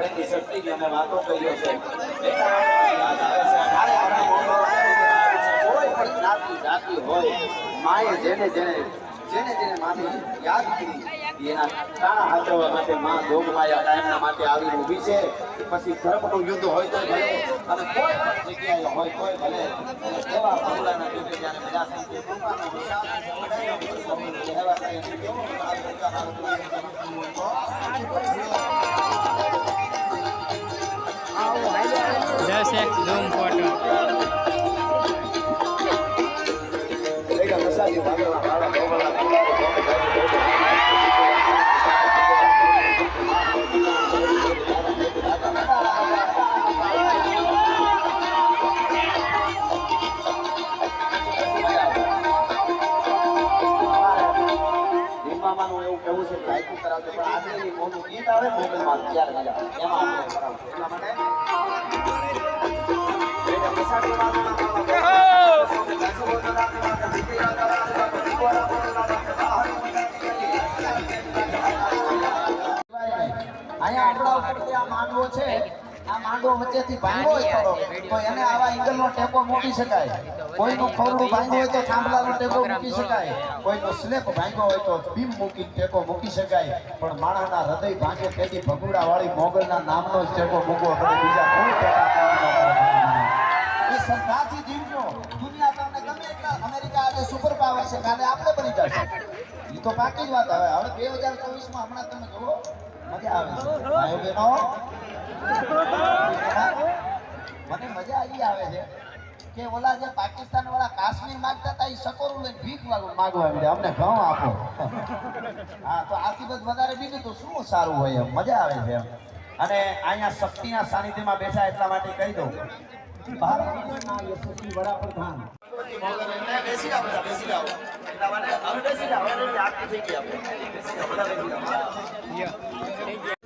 પ્રેમની શક્તિની અમે વાતો કર્યો છે યાદ આવે છે અઢારે આપણા કોઈ પણ જ્ઞાતિ જાતિ હોય માએ જેને માને યાદ કરી એના કાણા હાથવા માટે માં જોગમાયા કાયમના માટે આવીને ઊભી છે પછી ધર્મનું યુદ્ધ હોય તો ભલે અને કોઈ પણ જગ્યાએ હોય તોય ભલે એવા ભગવાનના યુદ્ધ જ્યારે બધા સંતે કૃપાનો વિશાળ એવું કેવું છે ગાયકું કરાવજો પણ આજે મોનું ગીત આવે મોબાઈલમાં ત્યારે મજા એમાં આપણે કરાવજો એટલા માટે અહીંયા આપણા ઉપરથી આ માંડવો છે આ માંડવો વચ્ચેથી ભાંગો હોય તો એને આવા ઈગલનો ટેકો મૂકી શકાય કોઈનું ખોરડું ભાંગ્યું હોય તો થાંભલાનો ટેકો મૂકી શકાય કોઈનો સ્લેપ ભાંગ્યો હોય તો બીમ મૂકી ટેકો મૂકી શકાય પણ માણસના હૃદય ભાંગે તેથી ભગુડા વાળી મોગલના નામનો જ ટેકો મૂકવો પડે બીજા કોઈ ટેકા એ શ્રદ્ધાથી જીવજો દુનિયા તમને ગમે એટલા અમેરિકા આજે સુપર પાવર છે કાલે આપણે બની જશે એ તો બાકી જ વાત હવે 2024 માં હમણાં તમે જુઓ મજા આવે છે ભાઈઓ બહેનો મને મજા આવી આવે છે કે ઓલા જે પાકિસ્તાન વાળા કાશ્મીર માંગતા હતા એ સકોરું લઈને ભીખ માંગવા મળ્યા અમને ઘઉં આપો હા તો આથી બધું વધારે બીજું તો શું સારું હોય એમ મજા આવે છે એમ અને અહીંયા શક્તિના સાનિધ્યમાં બેઠા એટલા માટે કહી દઉં ભારતના યશસ્વી વડાપ્રધાન બેસી જાઓ એટલા માટે હવે બેસી જાઓ હવે આખી થઈ ગઈ આપણે બેસી જાઓ બધા બેસી જાઓ